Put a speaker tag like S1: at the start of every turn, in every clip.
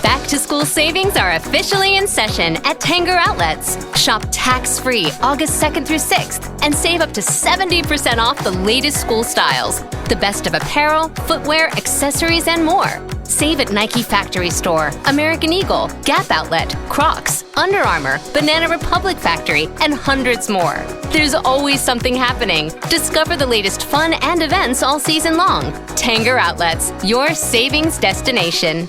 S1: Back to school savings are officially in session at Tanger Outlets. Shop tax-free August 2nd through 6th and save up to 70% off the latest school styles. The best of apparel, footwear, accessories, and more. Save at Nike Factory Store, American Eagle, Gap Outlet, Crocs, Under Armour, Banana Republic Factory, and hundreds more. There's always something happening. Discover the latest fun and events all season long. Tanger Outlets, your savings destination.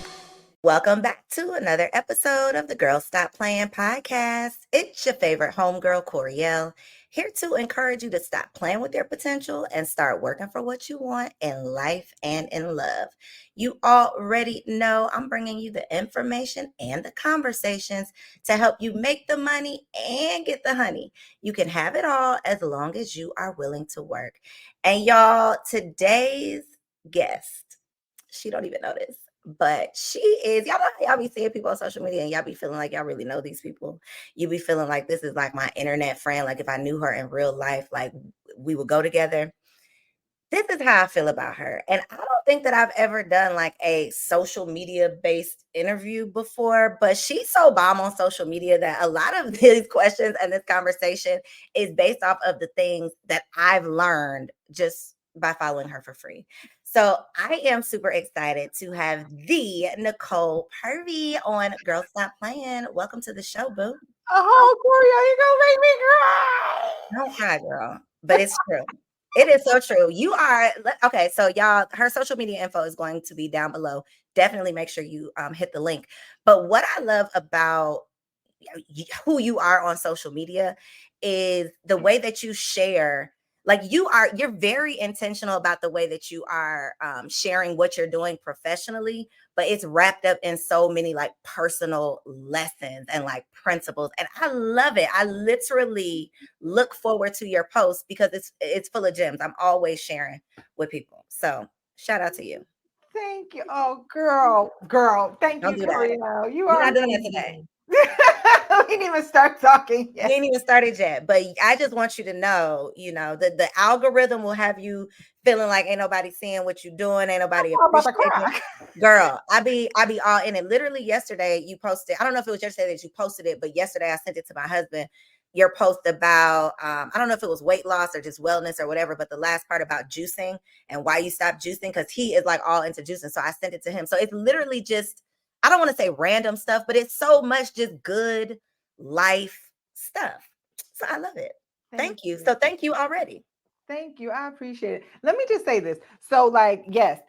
S2: Welcome back to another episode of the Girl Stop Playin podcast. It's your favorite homegirl, Coriel, here to encourage you to stop playing with your potential and start working for what you want in life and in love. You already know I'm bringing you the information and the conversations to help you make the money and get the honey. You can have it all as long as you are willing to work. And y'all, today's guest, she don't even know this. But she is, y'all know how y'all be seeing people on social media and y'all be feeling like y'all really know these people. You be feeling like this is like my internet friend. Like if I knew her in real life, like we would go together. This is how I feel about her. And I don't think that I've ever done like a social media based interview before, but she's so bomb on social media that a lot of these questions and this conversation is based off of the things that I've learned just by following her for free. So I am super excited to have the Nicole Purvy on Girl Stop Playin. Welcome to the show, boo.
S3: Oh, Corey, are you gonna make me cry?
S2: Don't cry, girl. But it's true. It is so true. You are okay. So y'all, her social media info is going to be down below. Definitely make sure you hit the link. But what I love about who you are on social media is the way that you share. Like you're very intentional about the way that you are sharing what you're doing professionally, but it's wrapped up in so many like personal lessons and like principles. And I love it. I literally look forward to your posts because it's full of gems. I'm always sharing with people. So shout out to you.
S3: Thank you. Oh, girl. Thank
S2: Don't
S3: you,
S2: do that.
S3: Corey. You
S2: We're
S3: are
S2: not doing that today.
S3: we didn't even start talking yet.
S2: We ain't even started yet, but I just want you to know, the algorithm will have you feeling like ain't nobody seeing what you're doing, ain't nobody appreciating. Girl, I be all in it. Literally yesterday you posted, I don't know if it was yesterday that you posted it, but yesterday I sent it to my husband, your post about, I don't know if it was weight loss or just wellness or whatever, but the last part about juicing and why you stopped juicing, because he is like all into juicing. So I sent it to him. So it's literally just, I don't want to say random stuff, but it's so much just good life stuff. So I love it. Thank you. So thank you already.
S3: Thank you. I appreciate it. Let me just say this. So like, yes,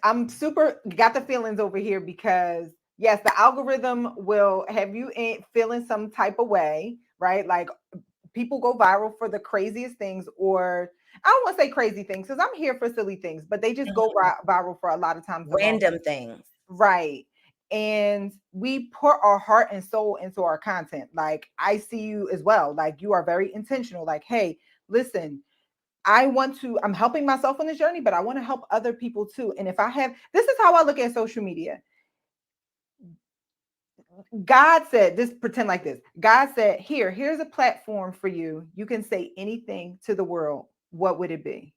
S3: I'm super got the feelings over here because yes, the algorithm will have you feeling some type of way, right? Like people go viral for the craziest things, or I don't want to say crazy things because I'm here for silly things, but they just go viral for a lot of times.
S2: Random things.
S3: Right. And we put our heart and soul into our content. Like I see you as well. Like you are very intentional. Like, hey, listen, I'm helping myself on this journey, but I want to help other people too. And if this is how I look at social media. God said, just pretend like this. God said, here's a platform for you. You can say anything to the world. What would it be?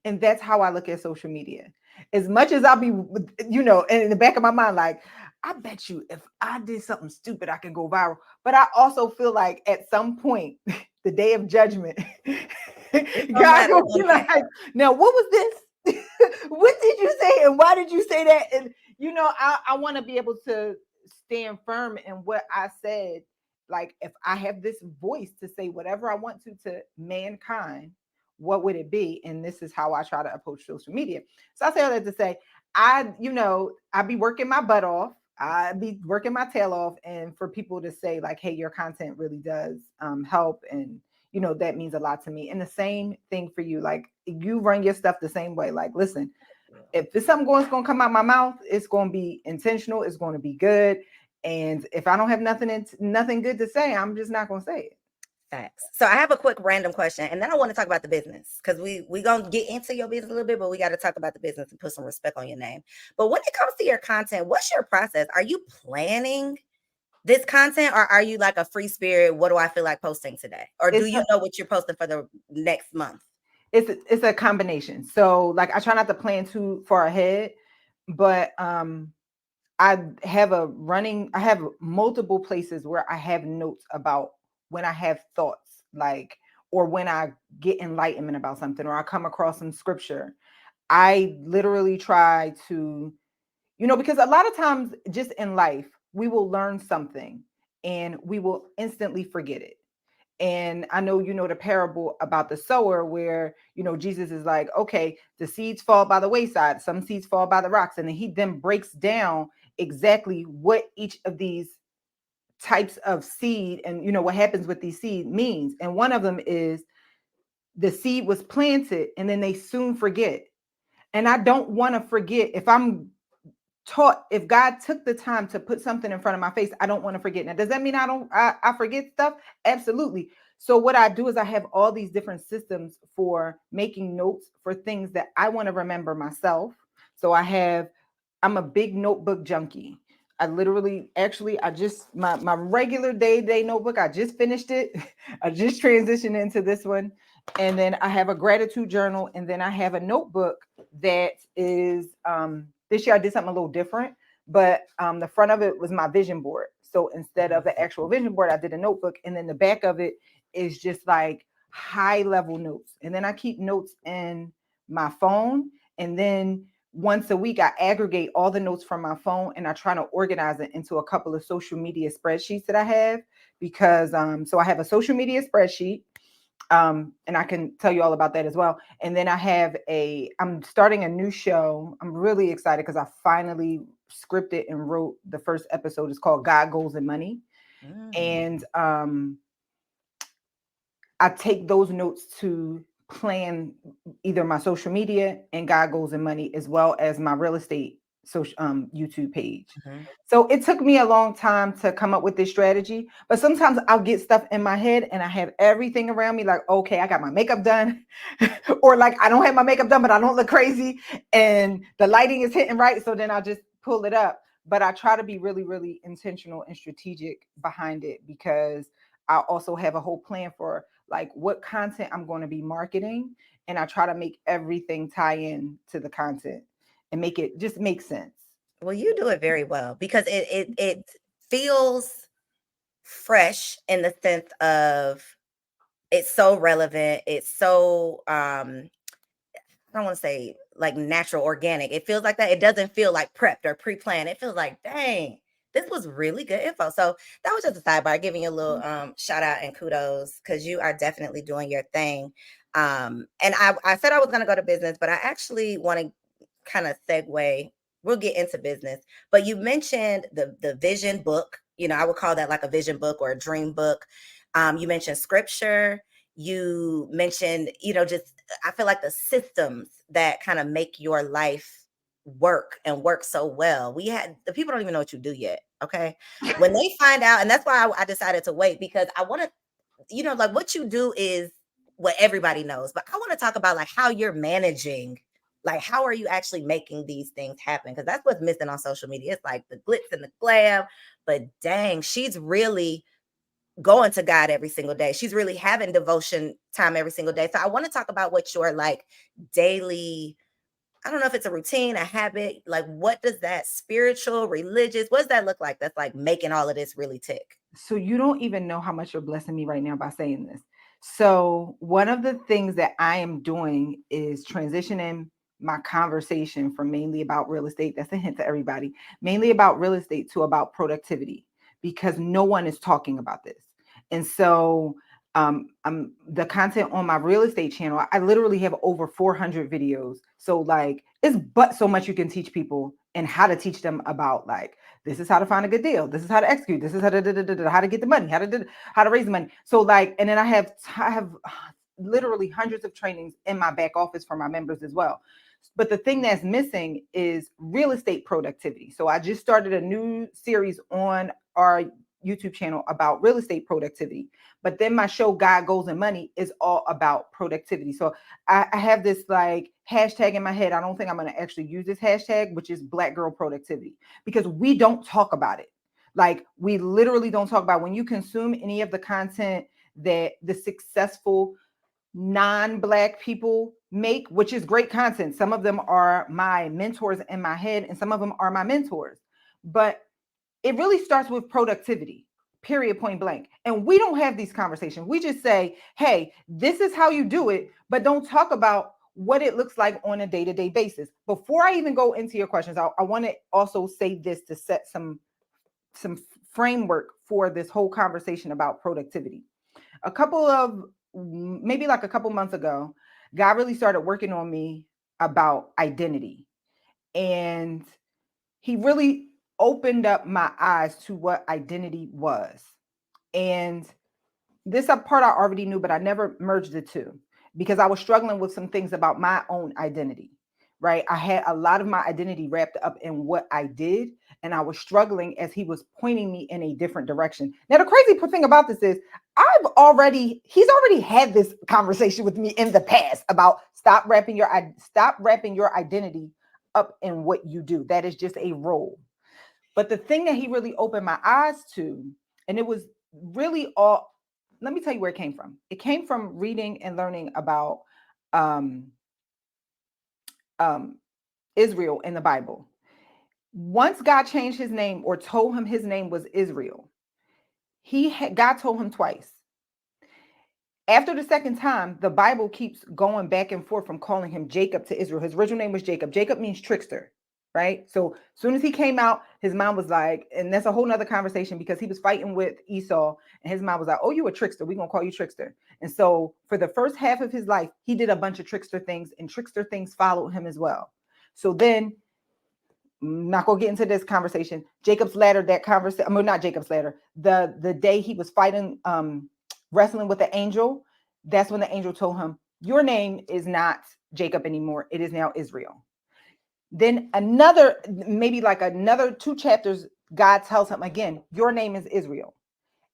S3: And that's how I look at social media. As much as I'll be, in the back of my mind, like, I bet you if I did something stupid, I could go viral. But I also feel like at some point, the day of judgment, God will be like, now, what was this? What did you say? And why did you say that? And, I want to be able to stand firm in what I said. Like, if I have this voice to say whatever I want to mankind, what would it be? And this is how I try to approach social media. So I say all that to say, I be working my butt off. I be working my tail off. And for people to say like, hey, your content really does help. And, that means a lot to me. And the same thing for you. Like you run your stuff the same way. Like, listen, if there's something going to come out my mouth, it's going to be intentional. It's going to be good. And if I don't have nothing good to say, I'm just not going to say it.
S2: Facts. So I have a quick random question, and then I want to talk about the business because we gonna get into your business a little bit, but we got to talk about the business and put some respect on your name. But when it comes to your content, what's your process? Are you planning this content, or are you like a free spirit? What do I feel like posting today? Or do you know what you're posting for the next month?
S3: It's a combination. So like I try not to plan too far ahead, but I have multiple places where I have notes about when I have thoughts, like, or when I get enlightenment about something, or I come across some scripture. I literally try to, because a lot of times just in life, we will learn something and we will instantly forget it. And I know the parable about the sower where, Jesus is like, okay, the seeds fall by the wayside, some seeds fall by the rocks. And then he then breaks down exactly what each of these types of seed and, what happens with these seed means. And one of them is the seed was planted and then they soon forget. And I don't want to forget if God took the time to put something in front of my face, I don't want to forget. Now, does that mean I forget stuff? Absolutely. So what I do is I have all these different systems for making notes for things that I want to remember myself. So I'm a big notebook junkie. I literally, actually, my regular day notebook, I just finished it. I just transitioned into this one. And then I have a gratitude journal. And then I have a notebook that is, this year I did something a little different, but the front of it was my vision board. So instead of the actual vision board, I did a notebook. And then the back of it is just like high level notes. And then I keep notes in my phone. And then once a week, I aggregate all the notes from my phone and I try to organize it into a couple of social media spreadsheets that I have, because so I have a social media spreadsheet. And I can tell you all about that as well. And then I'm starting a new show. I'm really excited because I finally scripted and wrote the first episode. It's called God, Goals, and Money. And I take those notes to plan either my social media and God, Goals, and Money, as well as my real estate social YouTube page. So it took me a long time to come up with this strategy, but sometimes I'll get stuff in my head and I have everything around me, like, okay, I got my makeup done, or like I don't have my makeup done, but I don't look crazy and the lighting is hitting right. So then I'll just pull it up. But I try to be really, really intentional and strategic behind it, because I also have a whole plan for like what content I'm going to be marketing. And I try to make everything tie in to the content and make it just make sense.
S2: Well, you do it very well because it feels fresh in the sense of it's so relevant. It's so I don't want to say like natural, organic. It feels like that. It doesn't feel like prepped or pre-planned. It feels like, dang, this was really good info. So that was just a sidebar, giving you a little shout out and kudos, because you are definitely doing your thing. And I said I was going to go to business, but I actually want to kind of segue. We'll get into business, but you mentioned the vision book. I would call that like a vision book or a dream book. You mentioned scripture. You mentioned, just I feel like the systems that kind of make your life work and work so well. The people don't even know what you do yet. Okay. When they find out, and that's why I decided to wait, because I want to, like what you do is what everybody knows, but I want to talk about like how you're managing, like how are you actually making these things happen? Because that's what's missing on social media. It's like the glitz and the glam, but dang, she's really going to God every single day. She's really having devotion time every single day. So I want to talk about what your like daily, I don't know if it's a routine, a habit, like what does that spiritual, religious, what does that look like that's like making all of this really tick?
S3: So you don't even know how much you're blessing me right now by saying this. So one of the things that I am doing is transitioning my conversation from mainly about real estate. That's a hint to everybody, mainly about real estate to about productivity, because no one is talking about this. And so I'm the content on my real estate channel. I literally have over 400 videos. So like it's but so much you can teach people and how to teach them about like, this is how to find a good deal. This is how to execute. This is how to get the money, how to raise the money. So like, and then I have literally hundreds of trainings in my back office for my members as well. But the thing that's missing is real estate productivity. So I just started a new series on our YouTube channel about real estate productivity. But then my show, God, Goals, and Money, is all about productivity. So I have this like hashtag in my head. I don't think I'm going to actually use this hashtag, which is Black Girl Productivity, because we don't talk about it. Like we literally don't talk about when you consume any of the content that the successful non-Black people make, which is great content. Some of them are my mentors in my head and some of them are my mentors. But it really starts with productivity, period, point blank. And we don't have these conversations. We just say, hey, this is how you do it, but don't talk about what it looks like on a day-to-day basis. Before I even go into your questions, I want to also say this to set some framework for this whole conversation about productivity. Maybe like a couple months ago, God really started working on me about identity. And he really opened up my eyes to what identity was. And this a part I already knew, but I never merged the two because I was struggling with some things about my own identity, right? I had a lot of my identity wrapped up in what I did, and I was struggling as he was pointing me in a different direction. Now, the crazy thing about this is he's already had this conversation with me in the past about stop wrapping your identity up in what you do. That is just a role. But the thing that he really opened my eyes to, and it was really all, let me tell you where it came from. It came from reading and learning about um, Israel in the Bible. Once God changed his name or told him his name was Israel, God told him twice. After the second time, the Bible keeps going back and forth from calling him Jacob to Israel. His original name was Jacob. Jacob means trickster, right? So as soon as he came out, his mom was like, and that's a whole nother conversation because he was fighting with Esau, and his mom was like, oh, you a trickster. We're going to call you trickster. And so for the first half of his life, he did a bunch of trickster things, and trickster things followed him as well. So then, I'm not going to get into this conversation. Jacob's ladder, that conversation, I mean, not Jacob's ladder, the day he was fighting, wrestling with the angel, that's when the angel told him, your name is not Jacob anymore. It is now Israel. Then maybe like another 2 chapters, God tells him again, your name is Israel.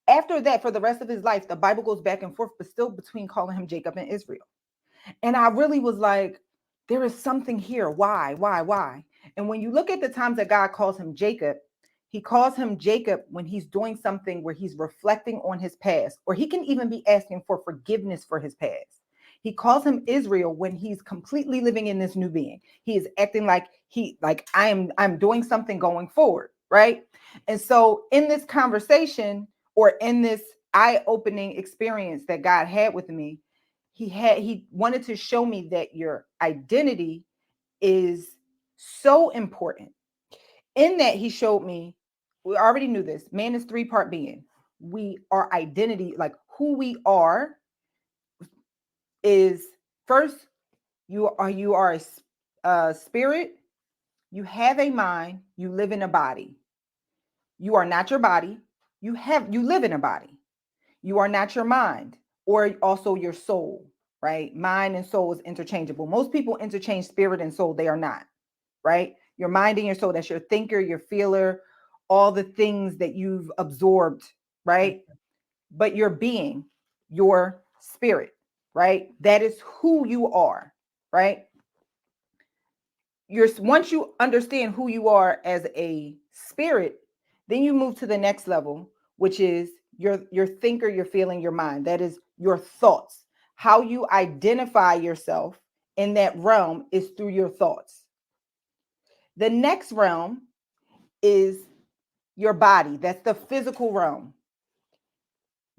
S3: After that, for the rest of his life, the Bible goes back and forth, but still between calling him Jacob and Israel. And I really was like, there is something here. Why? And when you look at the times that God calls him Jacob, he calls him Jacob when he's doing something where he's reflecting on his past, or he can even be asking for forgiveness for his past. He calls him Israel when he's completely living in this new being. He is acting like I'm doing something going forward, right? And so in this conversation or in this eye-opening experience that God had with me, he wanted to show me that your identity is so important. In that, he showed me, we already knew this, man is 3-part being. Our identity, like who we are, is first, you are a spirit, you have a mind, you live in a body. You are not your body, you live in a body. You are not your mind or also your soul, right? Mind and soul is interchangeable. Most people interchange spirit and soul. They are not, right? Your mind and your soul, that's your thinker, your feeler, all the things that you've absorbed, right? But your being, your spirit, right? That is who you are, right? Once you understand who you are as a spirit, then you move to the next level, which is your thinker, your feeling, your mind. That is your thoughts. How you identify yourself in that realm is through your thoughts. The next realm is your body. That's the physical realm.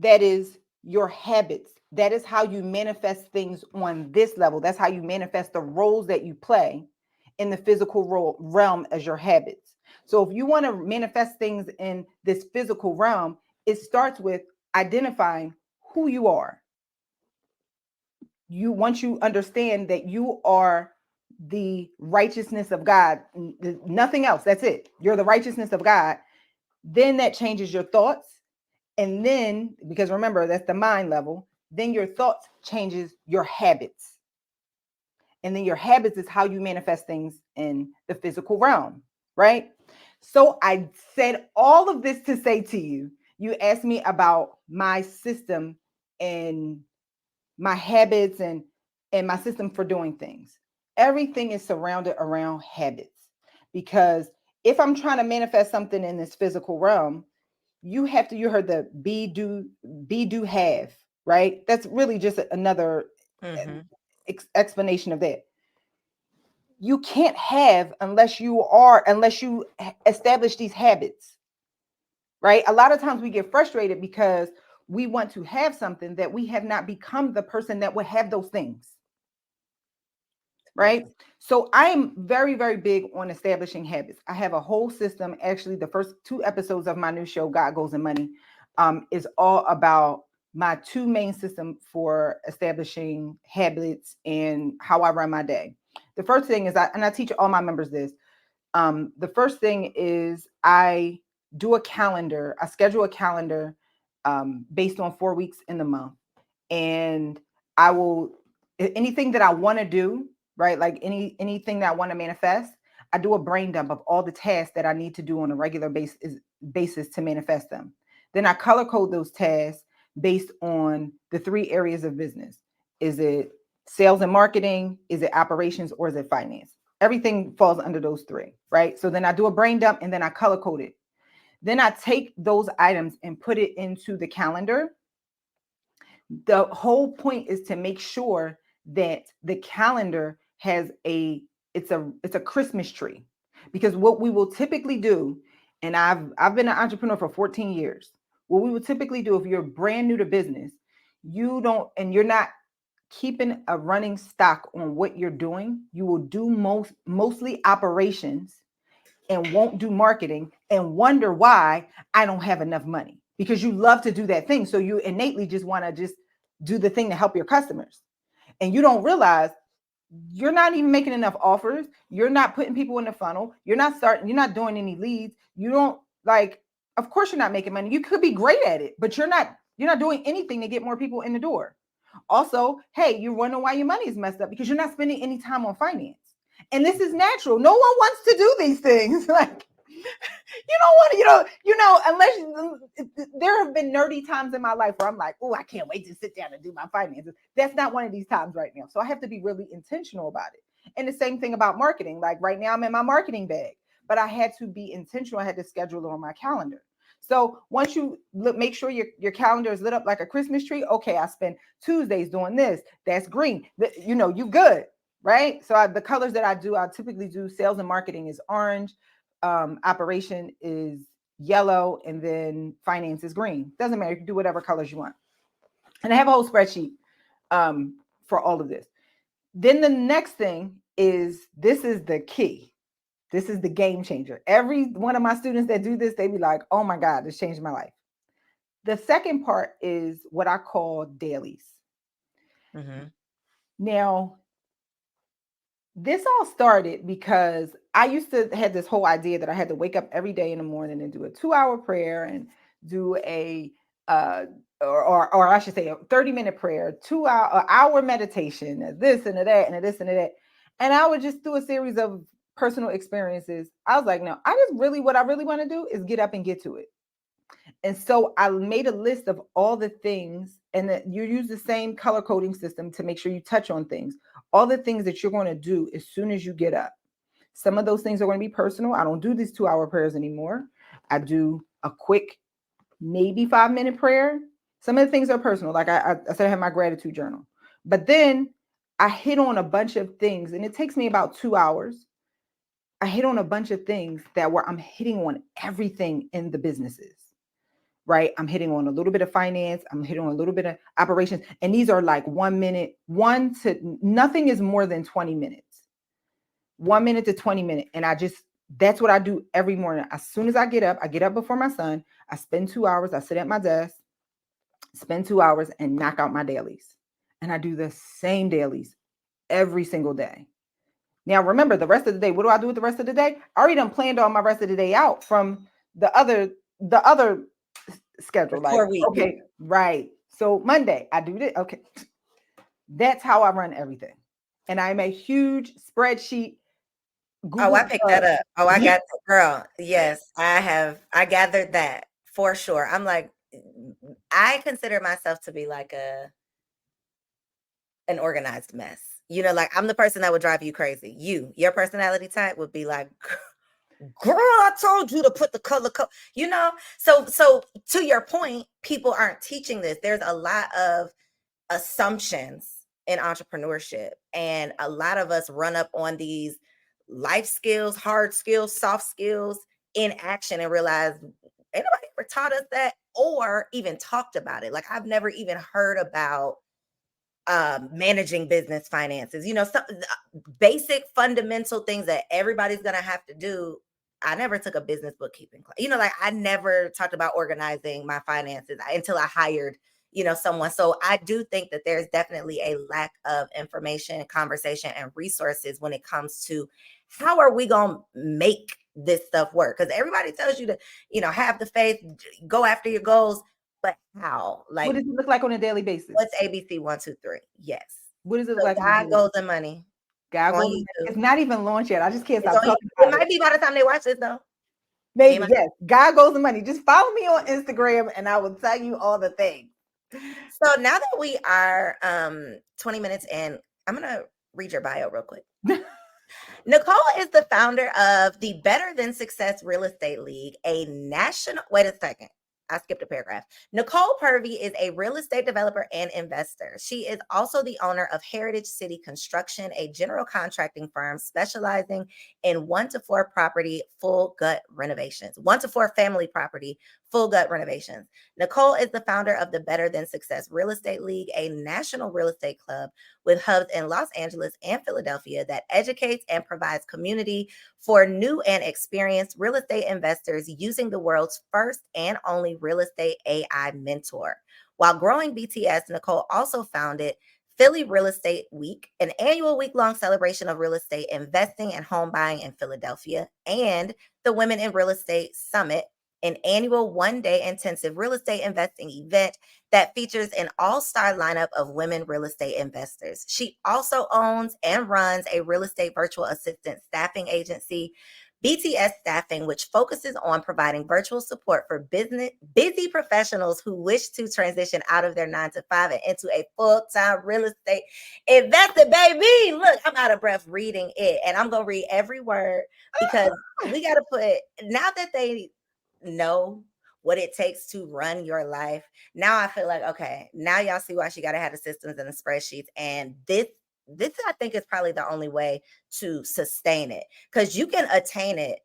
S3: That is your habits. That is how you manifest things on this level. That's how you manifest the roles that you play in the physical realm as your habits. So if you want to manifest things in this physical realm, it starts with identifying who you are. Once you understand that you are the righteousness of God, nothing else, that's it. You're the righteousness of God. Then that changes your thoughts. And then, because remember, that's the mind level, then your thoughts changes your habits. And then your habits is how you manifest things in the physical realm, right? So I said all of this to say to you, you asked me about my system and my habits and my system for doing things. Everything is surrounded around habits, because if I'm trying to manifest something in this physical realm, you heard the be do have, right? That's really just another explanation of that. you can't have unless you establish these habits, right? A lot of times we get frustrated because we want to have something that we have not become the person that would have those things, right? So I am very, very big on establishing habits. I have a whole system. Actually, the first 2 episodes of my new show, God, Goals, and Money, is all about my 2 main systems for establishing habits and how I run my day. The first thing is, I teach all my members this. The first thing is I do a calendar. I schedule a calendar based on 4 weeks in the month, and I will anything that I want to do, right? Like anything that I want to manifest, I do a brain dump of all the tasks that I need to do on a regular basis to manifest them. Then I color code those tasks based on the 3 areas of business. Is it sales and marketing? Is it operations? Or is it finance? Everything falls under those 3, right? So then I do a brain dump and then I color code it. Then I take those items and put it into the calendar. The whole point is to make sure that the calendar has it's a Christmas tree, because what we will typically do, and I've been an entrepreneur for 14 years. What we will typically do, if you're brand new to business, you're not keeping a running stock on what you're doing, you will do mostly operations and won't do marketing and wonder why I don't have enough money, because you love to do that thing. So you innately just want to just do the thing to help your customers. And you don't realize you're not even making enough offers. You're not putting people in the funnel. You're not doing any leads. You don't of course you're not making money. You could be great at it, but you're not doing anything to get more people in the door. Also, hey, you're wondering why your money is messed up because you're not spending any time on finance. And this is natural. No one wants to do these things. Like, you don't want to, unless there have been nerdy times in my life where I'm like, oh, I can't wait to sit down and do my finances. That's not one of these times right now. So I have to be really intentional about it. And the same thing about marketing. Like right now I'm in my marketing bag, but I had to be intentional. I had to schedule it on my calendar. So once you make sure your calendar is lit up like a Christmas tree. Okay, I spend Tuesdays doing this. That's green. You good, right? So the colors that I typically do sales and marketing is orange. Operation is yellow, and then finance is green. Doesn't matter. You can do whatever colors you want. And I have a whole spreadsheet for all of this. Then the next thing is, this is the key. This is the game changer. Every one of my students that do this, they be like, oh my God, this changed my life. The second part is what I call dailies. Mm-hmm. Now, this all started because I used to have this whole idea that I had to wake up every day in the morning and do a 2-hour prayer and do or I should say a 30-minute prayer, 2-hour meditation, this and that, and this and that. And I would just do a series of personal experiences. I was like, no, what I really want to do is get up and get to it. And so I made a list of all the things, and that you use the same color coding system to make sure you touch on things. All the things that you're going to do as soon as you get up. Some of those things are going to be personal. I don't do these 2-hour prayers anymore. I do a quick, maybe 5-minute prayer. Some of the things are personal. Like I said, I have my gratitude journal. But then I hit on a bunch of things, and it takes me about 2 hours. I hit on a bunch of things where I'm hitting on everything in the businesses. Right? I'm hitting on a little bit of finance. I'm hitting on a little bit of operations. And these are like 1 minute, nothing is more than 20 minutes, 1 minute to 20 minutes. And that's what I do every morning. As soon as I get up before my son, I spend 2 hours. I sit at my desk, spend 2 hours and knock out my dailies. And I do the same dailies every single day. Now, remember the rest of the day, what do I do with the rest of the day? I already done planned all my rest of the day out from the other schedule. Like, okay, right. So Monday I do this. Okay. That's how I run everything. And I'm a huge spreadsheet.
S2: Google I picked that up. Oh, I got the girl. Yes, I gathered that for sure. I'm like, I consider myself to be like an organized mess. Like I'm the person that would drive you crazy. Your personality type would be like, girl, I told you to put the color code, So to your point, people aren't teaching this. There's a lot of assumptions in entrepreneurship, and a lot of us run up on these life skills, hard skills, soft skills in action and realized anybody ever taught us that or even talked about it. Like I've never even heard about managing business finances, some basic fundamental things that everybody's going to have to do. I never took a business bookkeeping class, like I never talked about organizing my finances until I hired, someone. So I do think that there's definitely a lack of information, conversation, and resources when it comes to how are we going to make this stuff work? Because everybody tells you to, have the faith, go after your goals. But how?
S3: What
S2: Like,
S3: does it look like on a daily basis?
S2: what's ABC 1, 2, 3? Yes.
S3: What does it
S2: So
S3: look like?
S2: God Goes the Money.
S3: God
S2: on
S3: Goes.
S2: YouTube.
S3: It's not even launched yet. I just can't
S2: It's
S3: stop
S2: on
S3: talking
S2: YouTube. It
S3: about it.
S2: might be by the time they watch this, though.
S3: Maybe, yes. God Goes the Money. Just follow me on Instagram and I will tell you all the things.
S2: So now that we are 20 minutes in, I'm going to read your bio real quick. Nicole is the founder of the Better Than Success Real Estate League, a national, wait a second. I skipped a paragraph. Nicole Purvy is a real estate developer and investor. She is also the owner of Heritage City Construction, a general contracting firm specializing in 1-to-4 property full gut renovations, 1-to-4 family property full gut renovations. Nicole is the founder of the Better Than Success Real Estate League, a national real estate club with hubs in Los Angeles and Philadelphia that educates and provides community for new and experienced real estate investors using the world's first and only real estate AI mentor. While growing BTS, Nicole also founded Philly Real Estate Week, an annual week-long celebration of real estate investing and home buying in Philadelphia, and the Women in Real Estate Summit, an annual one-day intensive real estate investing event that features an all-star lineup of women real estate investors. She also owns and runs a real estate virtual assistant staffing agency, BTS Staffing, which focuses on providing virtual support for busy professionals who wish to transition out of their 9-to-5 and into a full-time real estate investor, baby. Look, I'm out of breath reading it, and I'm going to read every word because we got to put, now that they know what it takes to run your life. Now I feel like, okay, now y'all see why she got to have the systems and the spreadsheets. And this I think is probably the only way to sustain it, because you can attain it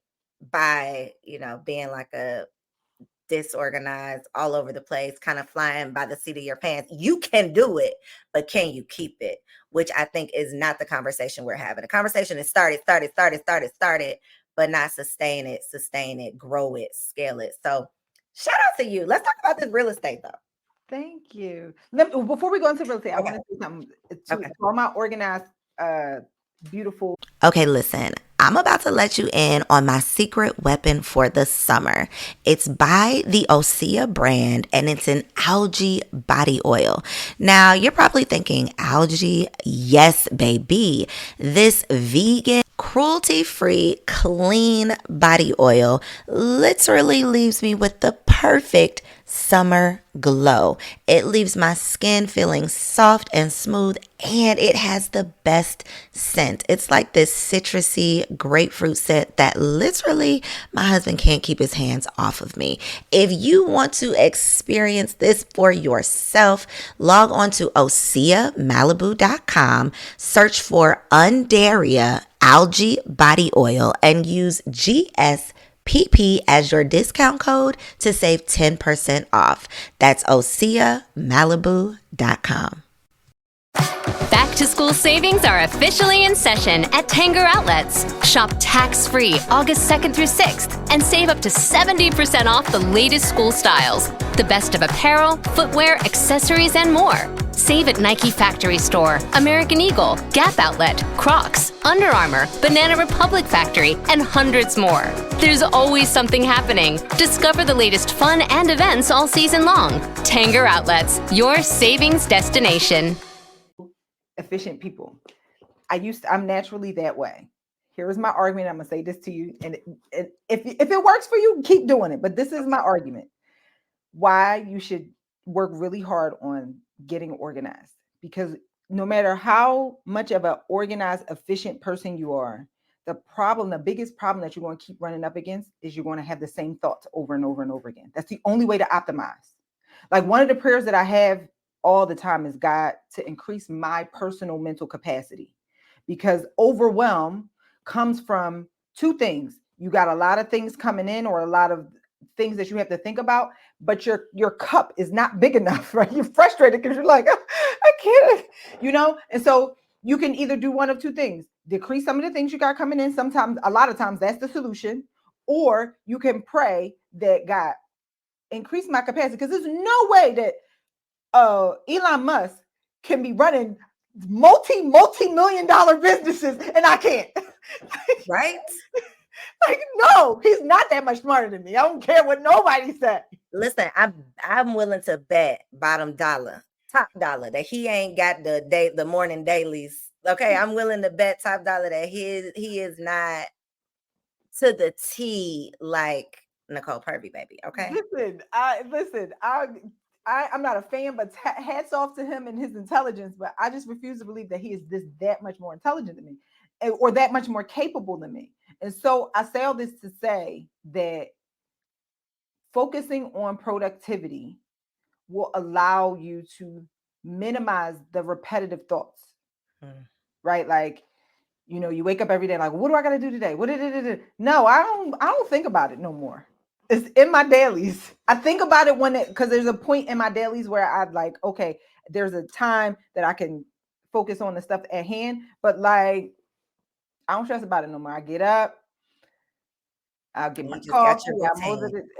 S2: by, being like a disorganized, all over the place, kind of flying by the seat of your pants. You can do it, but can you keep it? Which I think is not the conversation we're having. The conversation is started, but not sustain it, grow it, scale it. So shout out to you. Let's talk about this real estate though.
S3: Thank you. Before we go into real estate, I want to say something to all my organized, beautiful.
S2: Okay, listen, I'm about to let you in on my secret weapon for the summer. It's by the Osea brand, and it's an algae body oil. Now, you're probably thinking, algae? Yes, baby. This vegan, cruelty-free, clean body oil literally leaves me with the perfect summer glow. It leaves my skin feeling soft and smooth, and it has the best scent. It's like this citrusy grapefruit scent that literally my husband can't keep his hands off of me. If you want to experience this for yourself, log on to OseaMalibu.com, search for Undaria algae body oil, and use GSPP as your discount code to save 10% off. That's OseaMalibu.com.
S1: Back to school savings are officially in session at Tanger Outlets. Shop tax-free August 2nd through 6th and save up to 70% off the latest school styles. The best of apparel, footwear, accessories, and more. Save at Nike Factory Store, American Eagle, Gap Outlet, Crocs, Under Armour, Banana Republic Factory, and hundreds more. There's always something happening. Discover the latest fun and events all season long. Tanger Outlets, your savings destination.
S3: Efficient people. I'm naturally that way. Here is my argument. I'm gonna say this to you, and if it works for you, keep doing it. But this is my argument: why you should work really hard on getting organized. Because no matter how much of an organized, efficient person you are, the biggest problem that you're going to keep running up against is you're going to have the same thoughts over and over and over again. That's the only way to optimize. Like, one of the prayers that I have all the time is God to increase my personal mental capacity, because overwhelm comes from two things. You got a lot of things coming in, or a lot of things that you have to think about, but your cup is not big enough, right? You're frustrated because you're like, I can't, and so you can either do one of two things: decrease some of the things you got coming in. Sometimes, a lot of times, that's the solution. Or you can pray that God increase my capacity, because there's no way that Elon Musk can be running multi-million-dollar businesses and I can't.
S2: Right?
S3: Like, no, he's not that much smarter than me. I don't care what nobody said.
S2: Listen, I'm willing to bet bottom dollar, top dollar, that he ain't got the morning dailies. Okay, I'm willing to bet top dollar that he is not to the T like Nicole Purvy, baby. Okay.
S3: I'm not a fan, but hats off to him and his intelligence. But I just refuse to believe that he is that much more intelligent than me, or that much more capable than me. And so I say all this to say that focusing on productivity will allow you to minimize the repetitive thoughts, right? Like, you wake up every day like, what do I got to do today? What did it? No, I don't think about it no more. It's in my dailies. I think about it because there's a point in my dailies where I'd like, okay, there's a time that I can focus on the stuff at hand, but like, I don't stress about it no more. I get up, I'll get my coffee,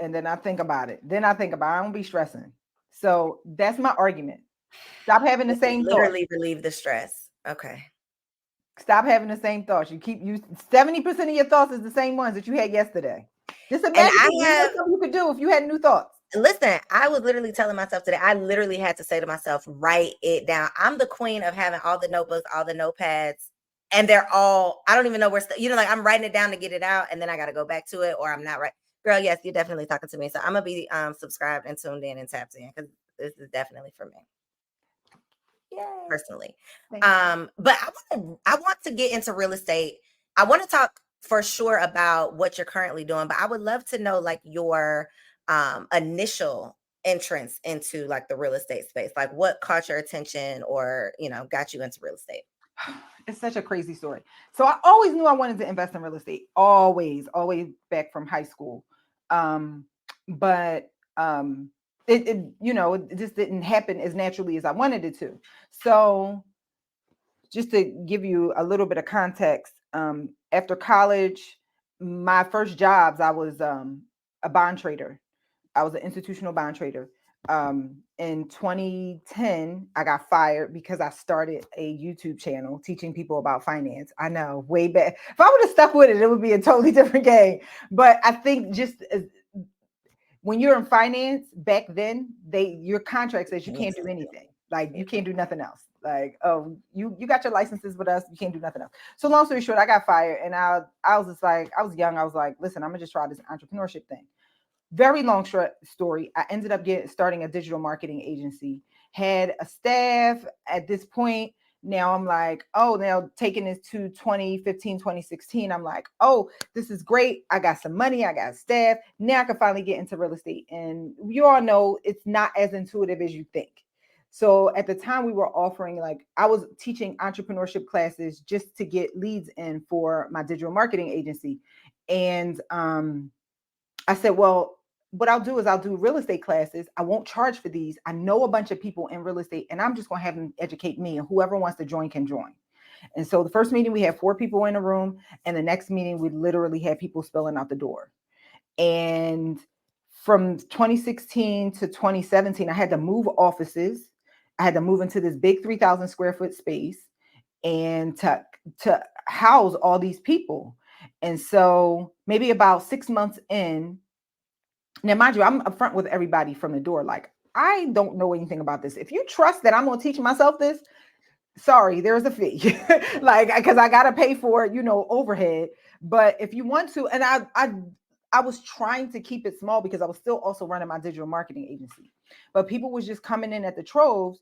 S3: and then I think about it. I don't be stressing. So that's my argument. Stop having the same thoughts.
S2: Literally relieve the stress. Okay.
S3: Stop having the same thoughts. 70% of your thoughts is the same ones that you had yesterday. Just imagine what you could do if you had new thoughts.
S2: Listen, I was literally telling myself today, I literally had to say to myself, write it down. I'm the queen of having all the notebooks, all the notepads, and they're all, I don't even know where, like I'm writing it down to get it out, and then I got to go back to it, or I'm not right. Girl, yes, you're definitely talking to me. So I'm going to be subscribed and tuned in and tapped in, because this is definitely for me. Yay. Personally. But I want to get into real estate. I want to talk for sure about what you're currently doing, but I would love to know like your initial entrance into like the real estate space. Like what caught your attention or, got you into real estate?
S3: It's such a crazy story. So I always knew I wanted to invest in real estate. Always back from high school. But it just didn't happen as naturally as I wanted it to. So just to give you a little bit of context, after college, my first jobs, I was a bond trader. I was an institutional bond trader. In 2010, I got fired because I started a YouTube channel teaching people about finance. I know, way back. If I would have stuck with it, it would be a totally different game. But I think just when you're in finance back then, your contract says you can't do anything. Like you can't do nothing else. Like, oh, you got your licenses with us, you can't do nothing else. So long story short, I got fired, and I was just like, I was young. I was like, listen, I'm gonna just try this entrepreneurship thing. Very long short story. I ended up starting a digital marketing agency, had a staff at this point. Now I'm like, oh, now taking this to 2015, 2016, I'm like, oh, this is great. I got some money. I got staff. Now I can finally get into real estate. And you all know it's not as intuitive as you think. So at the time we were offering, like, I was teaching entrepreneurship classes just to get leads in for my digital marketing agency. And I said, well, what I'll do is I'll do real estate classes. I won't charge for these. I know a bunch of people in real estate, and I'm just going to have them educate me, and whoever wants to join can join. And so the first meeting, we had 4 people in a room, and the next meeting, we literally had people spilling out the door. And from 2016 to 2017, I had to move offices. I had to move into this big 3,000 square foot space and to house all these people. And so maybe about 6 months in, now, mind you, I'm upfront with everybody from the door. Like, I don't know anything about this. If you trust that I'm going to teach myself this, sorry, there's a fee. Like, because I got to pay for, overhead. But if you want to, and I was trying to keep it small because I was still also running my digital marketing agency. But people was just coming in at the troves.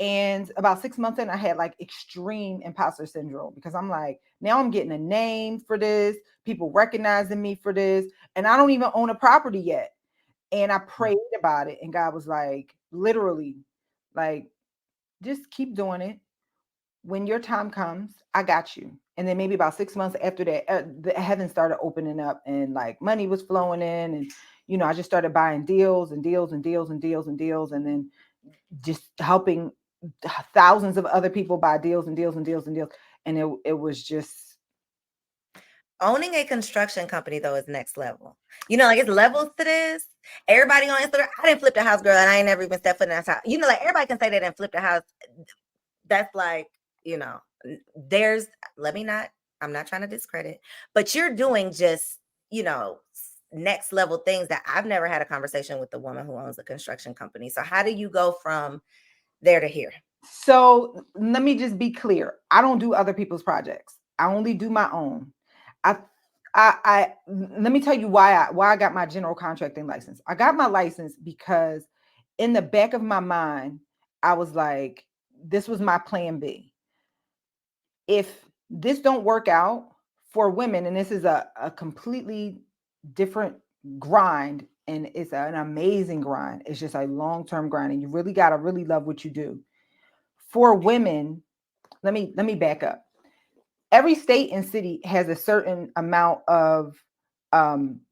S3: And about 6 months in, I had like extreme imposter syndrome because I'm like, now I'm getting a name for this, people recognizing me for this, and I don't even own a property yet. And I prayed about it, and God was like, literally, like, just keep doing it. When your time comes, I got you. And then maybe about 6 months after that, the heavens started opening up and like money was flowing in. And, I just started buying deals and deals and deals and deals and deals. And then just helping thousands of other people buy deals and deals and deals and deals. And it was just.
S2: Owning a construction company, though, is next level. Like it's levels to this. Everybody on Instagram, I didn't flip the house, girl, and I ain't never even stepped foot in that house. Like everybody can say they didn't flip the house. That's like, there's, I'm not trying to discredit, but you're doing just, next level things that I've never had a conversation with the woman who owns a construction company. So how do you go from there to here?
S3: So let me just be clear. I don't do other people's projects. I only do my own. I let me tell you why I got my general contracting license. I got my license because in the back of my mind, I was like, this was my plan B. If this don't work out for women, and this is a completely different grind, and it's an amazing grind. It's just a long-term grind, and you really got to really love what you do. For women, let me back up. Every state and city has a certain amount of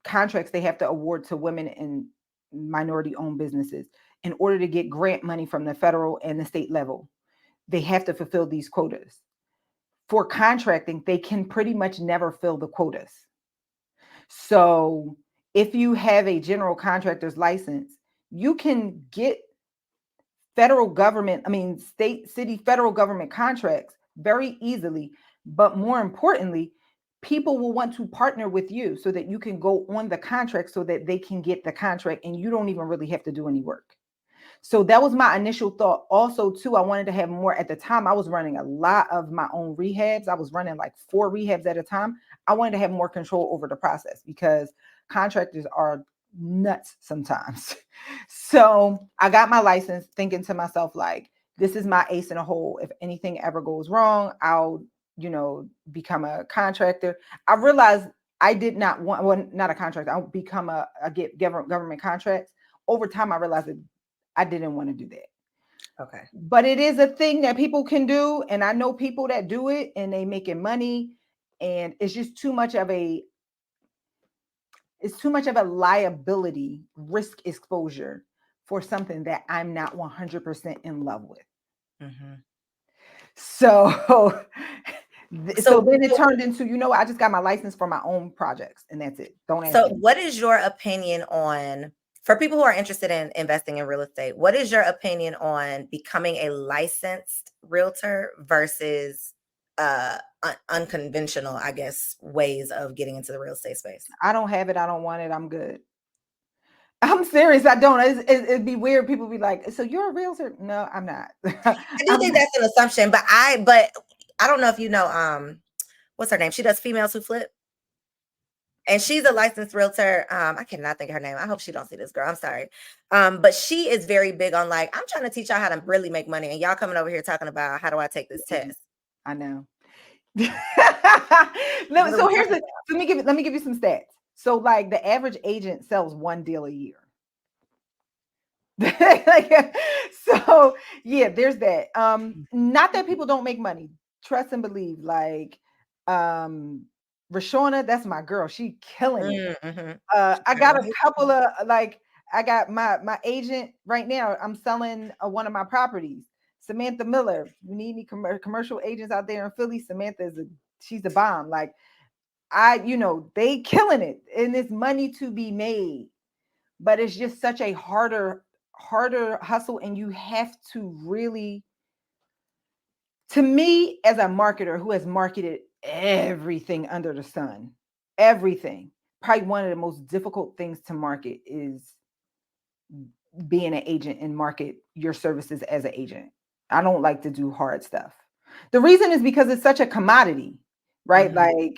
S3: contracts they have to award to women and minority-owned businesses in order to get grant money from the federal and the state level. They have to fulfill these quotas. For contracting, they can pretty much never fill the quotas. So if you have a general contractor's license, you can get federal government, state, city, federal government contracts very easily. But more importantly, people will want to partner with you so that you can go on the contract so that they can get the contract and you don't even really have to do any work. So that was my initial thought. Also, too, I wanted to have more. At the time, I was running a lot of my own rehabs. I was running like 4 rehabs at a time. I wanted to have more control over the process because contractors are nuts sometimes. So I got my license thinking to myself, like, this is my ace in a hole. If anything ever goes wrong, I'll, become a contractor. I realized I did not want, well, not a contractor. I'll become I get government contracts. Over time, I realized that I didn't want to do that.
S2: Okay.
S3: But it is a thing that people can do. And I know people that do it and they making money. And it's just too much of a liability risk exposure for something that I'm not 100% in love with. Mm-hmm. So then it turned into, I just got my license for my own projects and that's it. Don't ask me.
S2: What is your opinion on, for people who are interested in investing in real estate, what is your opinion on becoming a licensed realtor versus unconventional, I guess, ways of getting into the real estate space?
S3: I don't have it. I don't want it. I'm good. I'm serious. I don't. It'd be weird. People be like, so you're a realtor? No, I'm not.
S2: I do think that's an assumption, but I don't know if you know, what's her name? She does Females Who Flip. And she's a licensed realtor. I cannot think of her name. I hope she don't see this, girl. I'm sorry. But she is very big on like, I'm trying to teach y'all how to really make money. And y'all coming over here talking about how do I take this test?
S3: I know. So let me give you some stats. So like the average agent sells 1 deal a year. So yeah, there's that. Not that people don't make money. Trust and believe. Like Rashona, that's my girl. She killing it. Mm-hmm. I got a couple of I got my agent right now. I'm selling one of my properties. Samantha Miller. You need any commercial agents out there in Philly? Samantha she's the bomb. Like they killing it, and it's money to be made, but it's just such a harder hustle, and you have to really. To me, as a marketer who has marketed everything under the sun, everything, probably one of the most difficult things to market is being an agent and market your services as an agent. I don't like to do hard stuff. The reason is because it's such a commodity, right? Mm-hmm.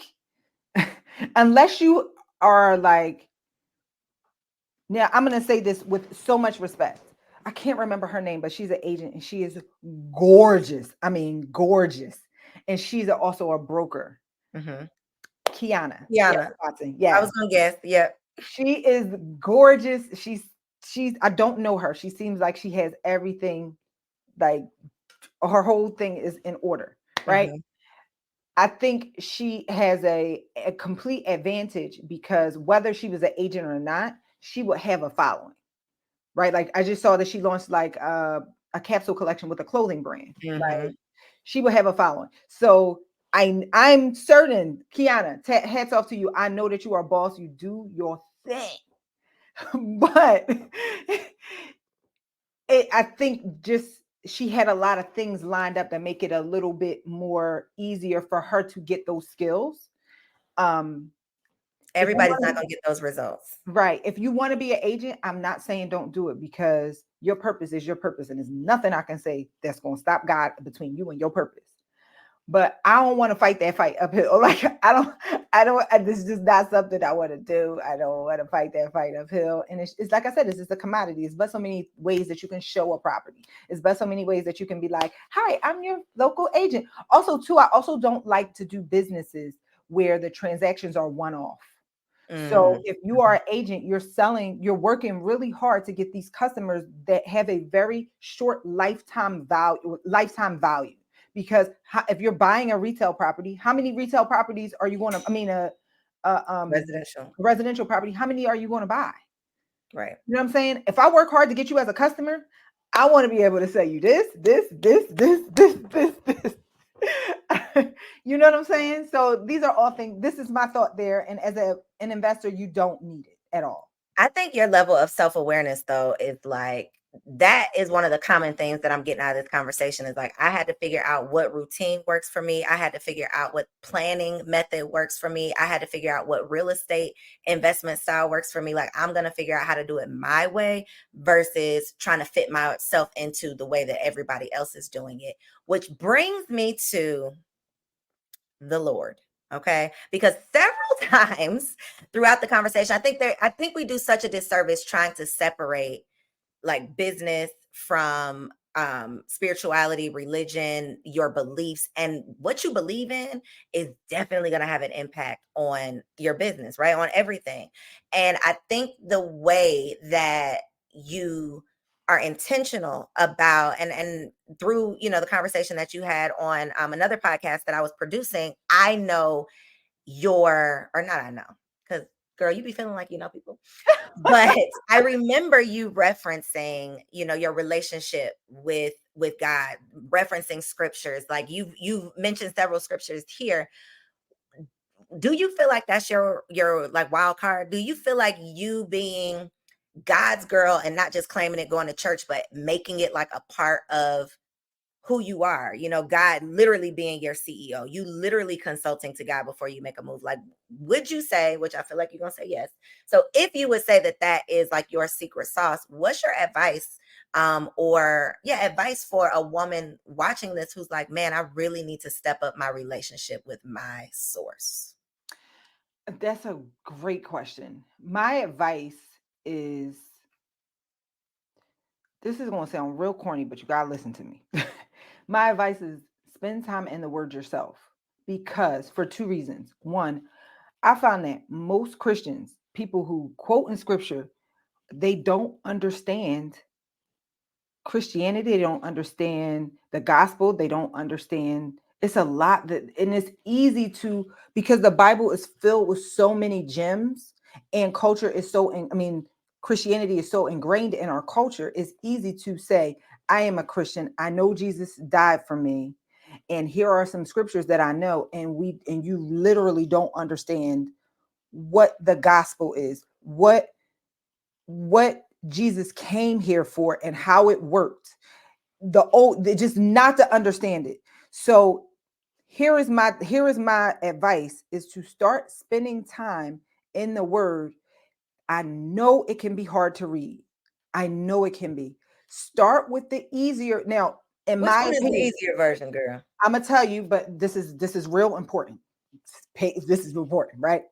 S3: Like, unless you are like, now I'm going to say this with so much respect. I can't remember her name, but she's an agent and she is gorgeous. I mean, gorgeous. And she's also a broker. Mm-hmm. Kiana.
S2: Yeah. I was going to guess. Yeah.
S3: She is gorgeous. She's, I don't know her. She seems like she has everything, like her whole thing is in order. Right. Mm-hmm. I think she has a complete advantage because whether she was an agent or not, she would have a following, right? Like I just saw that she launched like a capsule collection with a clothing brand.
S2: Mm-hmm.
S3: Like she would have a following. So I'm certain, Kiana, hats off to you. I know that you are a boss. You do your thing, but I think just she had a lot of things lined up that make it a little bit more easier for her to get those skills. If you
S2: Everybody's
S3: want
S2: not
S3: to,
S2: going to get those results.
S3: right, if you want to be an agent, I'm not saying don't do it because your purpose is your purpose, and there's nothing I can say that's going to stop God between you and your purpose. But I don't want to fight that fight uphill. Like this is just not something I want to do. I don't want to fight that fight uphill. And it's like I said, it's just a commodity. It's but so many ways that you can show a property. It's but so many ways that you can be like, hi, I'm your local agent. Also, too, I also don't like to do businesses where the transactions are one-off. So if you are an agent, you're working really hard to get these customers that have a very short lifetime value. Because if you're buying a retail property, how many retail properties are you going to,
S2: Residential.
S3: residential property, how many are you going to buy?
S2: Right.
S3: You know what I'm saying? If I work hard to get you as a customer, I want to be able to say you this. You know what I'm saying? So these are all things. This is my thought there. And as an investor, you don't need it at all.
S2: I think your level of self-awareness though is like that is one of the common things that I'm getting out of this conversation is like I had to figure out what routine works for me. I had to figure out what planning method works for me. I had to figure out what real estate investment style works for me. Like I'm going to figure out how to do it my way versus trying to fit myself into the way that everybody else is doing it, which brings me to the Lord. Okay. Because several times throughout the conversation, I think we do such a disservice trying to separate like business from spirituality, religion, your beliefs, and what you believe in is definitely going to have an impact on your business, right? On everything. And I think the way that you are intentional about and through the conversation that you had on another podcast that I was producing, I know your or not I know because girl, you be feeling like you know people, but I remember you referencing your relationship with God, referencing scriptures. Like you've mentioned several scriptures here. Do you feel like that's your like wild card? Do you feel like you being God's girl and not just claiming it going to church but making it like a part of who you are, God literally being your CEO, you literally consulting to God before you make a move? Like, would you say, which I feel like you're going to say yes. So if you would say that that is like your secret sauce, what's your advice advice for a woman watching this who's like, man, I really need to step up my relationship with my source?
S3: That's a great question. My advice is, this is going to sound real corny, but you got to listen to me. My advice is spend time in the word yourself because for two reasons. One, I found that most Christians, people who quote in scripture, they don't understand Christianity. They don't understand the gospel. They don't understand. It's a lot and it's easy to, because the Bible is filled with so many gems and culture is Christianity is so ingrained in our culture. It's easy to say, I am a Christian. I know Jesus died for me. And here are some scriptures that I know. And you literally don't understand what the gospel is, what Jesus came here for and how it worked. Just not to understand it. So here is my advice is to start spending time in the word. I know it can be hard to read. I know it can be. Start with the easier. Now, in
S2: Which
S3: my
S2: one is the
S3: opinion,
S2: easier version, girl?
S3: I'm gonna tell you, but this is real important. This is important, right?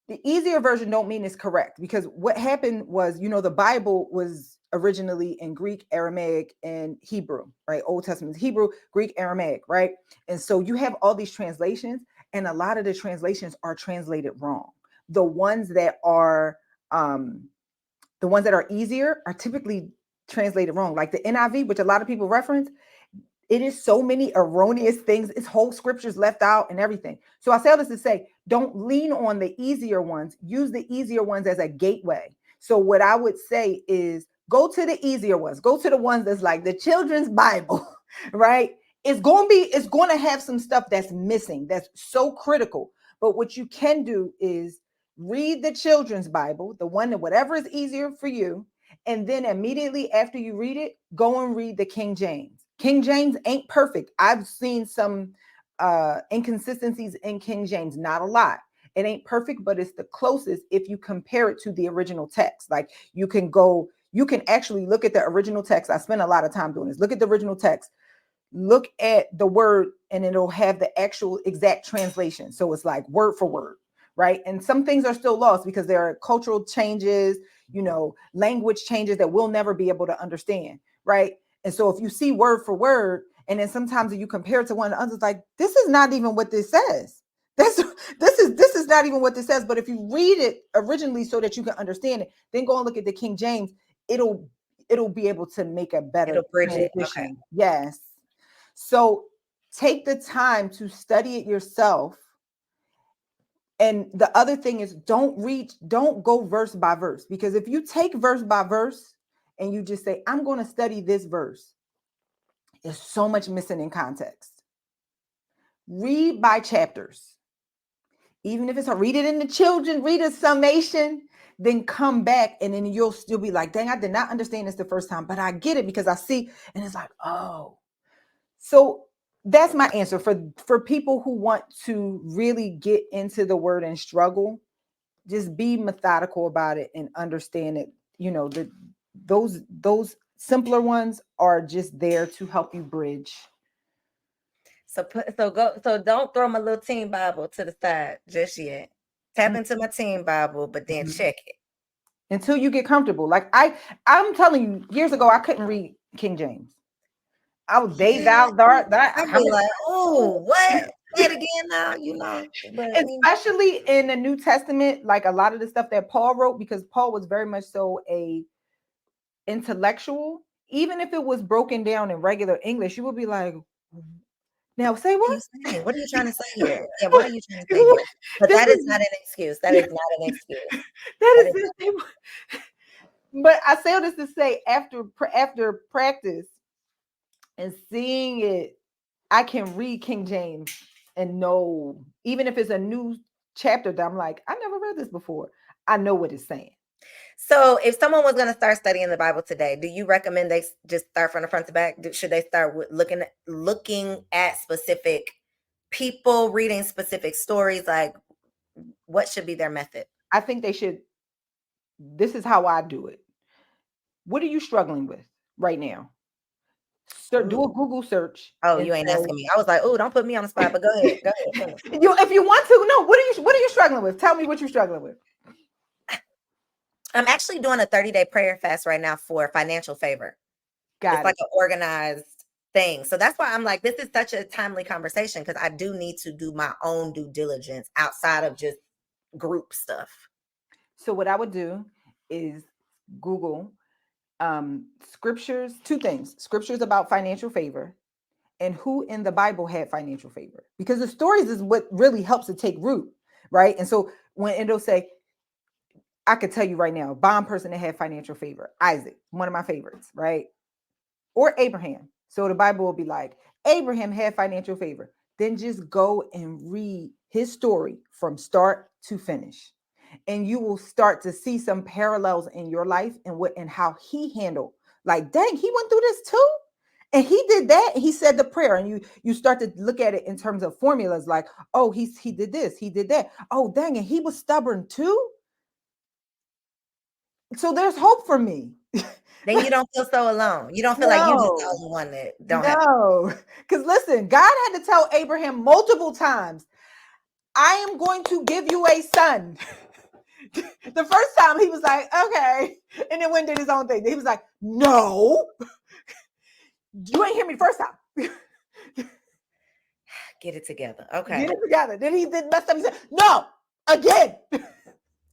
S3: The easier version don't mean it's correct, because what happened was, the Bible was originally in Greek, Aramaic, and Hebrew, right? Old Testament is Hebrew, Greek, Aramaic, right? And so you have all these translations, and a lot of the translations are translated wrong. The ones that are easier are typically translated wrong. Like the NIV, which a lot of people reference, It is so many erroneous things. It's whole scriptures left out and everything. So I say all this to say, don't lean on the easier ones. Use the easier ones as a gateway. So what I would say is go to the easier ones. Go to the ones that's like the children's Bible, right? It's going to have some stuff that's missing, that's so critical. But what you can do is read the children's Bible, the one that whatever is easier for you. And then immediately after you read it, go and read the King James. King James ain't perfect. I've seen some inconsistencies in King James, not a lot. It ain't perfect, but it's the closest if you compare it to the original text. Like you can actually look at the original text. I spend a lot of time doing this. Look at the original text. Look at the word and it'll have the actual exact translation. So it's like word for word, right? And some things are still lost because there are cultural changes, language changes that we'll never be able to understand, right? And so if you see word for word, and then sometimes you compare it to one another, it's like, this is not even what this says. This is not even what this says. But if you read it originally so that you can understand it, then go and look at the King James. It'll be able to make a better
S2: bridge it.
S3: transition.
S2: Okay.
S3: Yes. So take the time to study it yourself. And the other thing is don't go verse by verse, because if you take verse by verse and you just say, I'm going to study this verse, there's so much missing in context. Read by chapters. Even if it's read it in the children, read a summation, then come back and then you'll still be like, dang, I did not understand this the first time, but I get it because I see, and it's like, oh. So that's my answer for people who want to really get into the word and struggle. Just be methodical about it and understand it. Those simpler ones are just there to help you bridge.
S2: So don't throw my little teen Bible to the side just yet. Tap into my teen Bible, but then check it
S3: until you get comfortable. Like I'm telling you, years ago I couldn't read King James. I was
S2: I'd be like, oh, what? Say it again now, But
S3: especially in the New Testament, like a lot of the stuff that Paul wrote, because Paul was very much so a intellectual. Even if it was broken down in regular English, you would be like, now say what?
S2: What are you trying to say here? Yeah, what are you trying to say here? But that is not an excuse. That is not an excuse.
S3: That is but I say all this to say, after practice and seeing it, I can read King James and know, even if it's a new chapter that I'm like, I never read this before, I know what it's saying.
S2: So if someone was going to start studying the Bible today, do you recommend they just start from the front to back? Should they start with looking at specific people, reading specific stories? Like, what should be their method?
S3: I think they should. This is how I do it. What are you struggling with right now? So do a Google search.
S2: Oh, you ain't asking me. I was like, oh, don't put me on the spot, but go ahead.
S3: If you want to, no, what are you struggling with? Tell me what you're struggling with.
S2: I'm actually doing a 30-day prayer fast right now for financial favor. It's like an organized thing. So that's why I'm like, this is such a timely conversation, because I do need to do my own due diligence outside of just group stuff.
S3: So what I would do is Google scriptures, two things: scriptures about financial favor and who in the Bible had financial favor, because the stories is what really helps to take root, right? And so when it'll say, I could tell you right now, a bomb person that had financial favor, Isaac, one of my favorites, right? Or Abraham. So the Bible will be like, Abraham had financial favor. Then just go and read his story from start to finish. And you will start to see some parallels in your life and how he handled, like, dang, he went through this too. And he did that. He said the prayer, and you start to look at it in terms of formulas, like, oh, he did this, he did that. Oh, dang, and he was stubborn too. So there's hope for me.
S2: Then you don't feel so alone. You don't feel like you're just the only one that don't have.
S3: No, because listen, God had to tell Abraham multiple times, I am going to give you a son. The first time he was like, okay. And then went and did his own thing. He was like, no, you ain't hear me the first time.
S2: Get it together. Okay.
S3: Get it together. Then he did mess up. He said, no, again.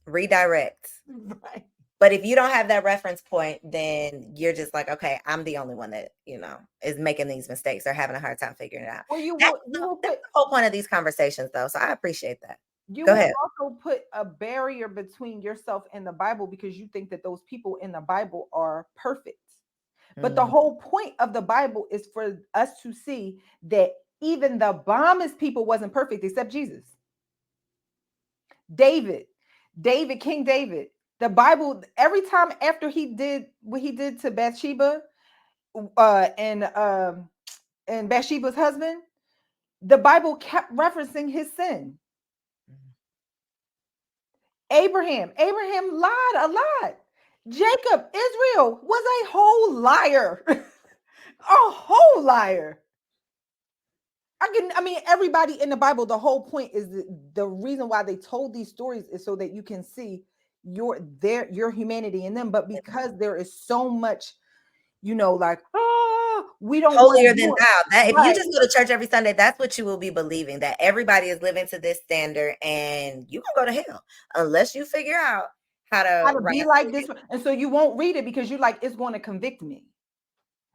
S2: Redirect.
S3: Right.
S2: But if you don't have that reference point, then you're just like, okay, I'm the only one that, is making these mistakes or having a hard time figuring it out.
S3: Or
S2: That's the whole point of these conversations, though. So I appreciate that.
S3: you
S2: Go
S3: will
S2: ahead.
S3: also put a barrier between yourself and the Bible because you think that those people in the Bible are perfect. But the whole point of the Bible is for us to see that even the bombest people wasn't perfect except Jesus. King David. The Bible, every time after he did what he did to Bathsheba, and Bathsheba's husband, the Bible kept referencing his sin. Abraham lied a lot. Jacob, Israel was a whole liar. A whole liar. Everybody in the Bible, the whole point is the reason why they told these stories is so that you can see your humanity in them. But because there is so much, we don't
S2: holier than thou. That if
S3: right.
S2: you just go to church every Sunday, that's what you will be believing, that everybody is living to this standard, and you can go to hell unless you figure out how to
S3: be like this. And so you won't read it because you're like, it's going to convict me.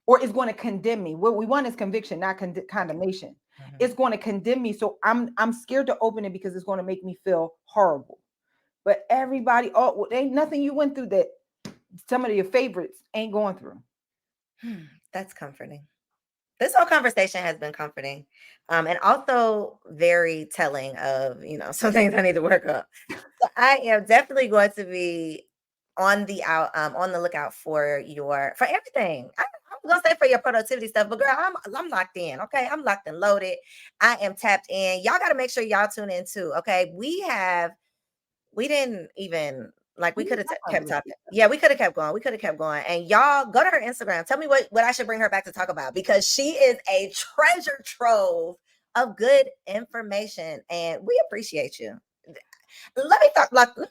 S3: Or it's going to condemn me. What we want is conviction, not condemnation. Mm-hmm. It's going to condemn me. So I'm scared to open it because it's going to make me feel horrible. But everybody, ain't nothing you went through that some of your favorites ain't going through.
S2: That's comforting. This whole conversation has been comforting, and also very telling of, some things I need to work up. So I am definitely going to be on the lookout for everything. I'm gonna say for your productivity stuff, but girl, I'm locked in. Okay, I'm locked and loaded. I am tapped in. Y'all got to make sure y'all tune in too. Okay, we didn't even. Like we could have kept talking. Yeah, we could have kept going. We could have kept going. And y'all go to her Instagram. Tell me what I should bring her back to talk about, because she is a treasure trove of good information, and we appreciate you. Let me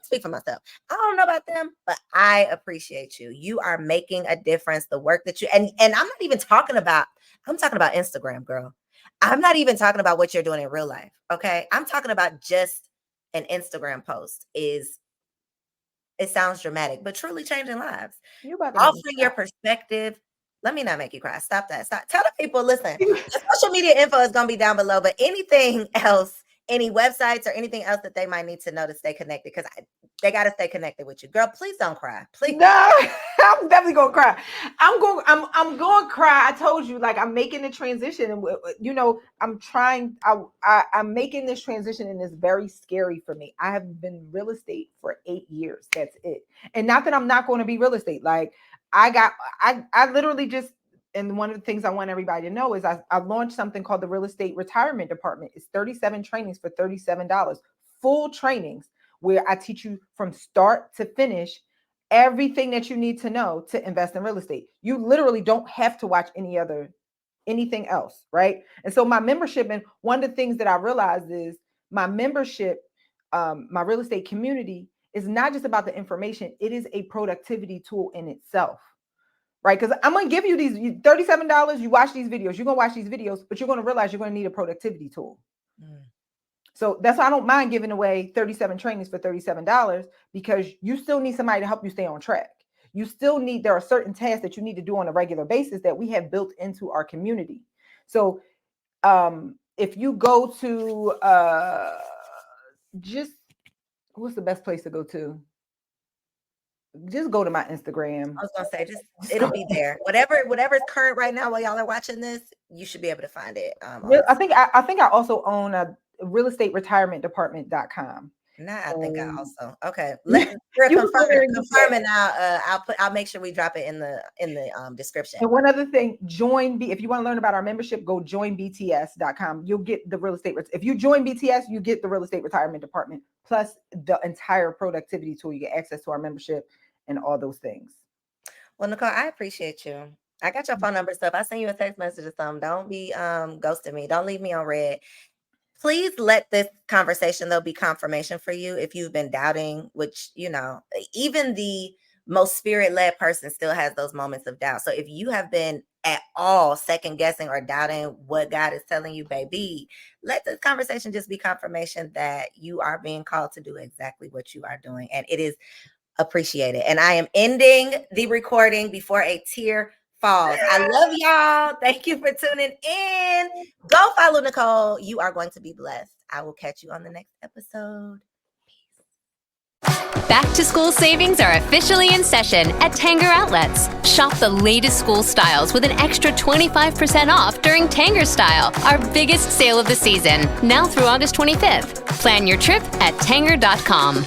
S2: speak for myself. I don't know about them, but I appreciate you. You are making a difference. The work that and I'm not even talking about, I'm talking about Instagram, girl. I'm not even talking about what you're doing in real life. Okay. I'm talking about just an Instagram post it sounds dramatic, but truly changing lives. Offering your perspective. Let me not make you cry. Stop that. Stop. Tell the people, listen, the social media info is going to be down below, but anything else, any websites or anything else that they might need to know to stay connected, because they got to stay connected with you. Girl, please don't cry. Please.
S3: No, I'm definitely going to cry. I'm going to cry. I told you, like, I'm making the transition, and I'm making this transition, and it's very scary for me. I have been real estate for 8 years. That's it. And not that I'm not going to be real estate. Like, I literally just, and one of the things I want everybody to know is I launched something called the Real Estate Retirement Department. It's 37 trainings for $37, full trainings where I teach you from start to finish everything that you need to know to invest in real estate. You literally don't have to watch anything else, right? And so my membership, and one of the things that I realized is my membership, my real estate community is not just about the information. It is a productivity tool in itself. Right? Because I'm going to give you these $37. You watch these videos. You're going to watch these videos, but you're going to realize you're going to need a productivity tool. So that's why I don't mind giving away 37 trainings for $37, because you still need somebody to help you stay on track. There are certain tasks that you need to do on a regular basis that we have built into our community. So if you go to what's the best place to go to? Just go to my Instagram.
S2: I was gonna say, it'll be there. Whatever's current right now while y'all are watching this, you should be able to find it.
S3: I think I also own a realestateretirementdepartment.com.
S2: I think I also confirm it now. I'll make sure we drop it in the description.
S3: And one other thing, if you want to learn about our membership, go joinbts.com. You'll get the real estate. If you join BTS, you get the Real Estate Retirement Department plus the entire productivity tool. You get access to our membership and all those things.
S2: Well, Nicole, I appreciate you. I got your phone number, so if I send you a text message or something, don't be ghosting me. Don't leave me on red. Please let this conversation, though, be confirmation for you if you've been doubting, which, even the most spirit-led person still has those moments of doubt. So if you have been at all second guessing or doubting what God is telling you, baby, let this conversation just be confirmation that you are being called to do exactly what you are doing. And it is appreciate it. And I am ending the recording before a tear falls. I love y'all. Thank you for tuning in. Go follow Nicole. You are going to be blessed. I will catch you on the next episode.
S1: Back to school savings are officially in session at Tanger Outlets. Shop the latest school styles with an extra 25% off during Tanger Style, our biggest sale of the season, now through August 25th. Plan your trip at Tanger.com.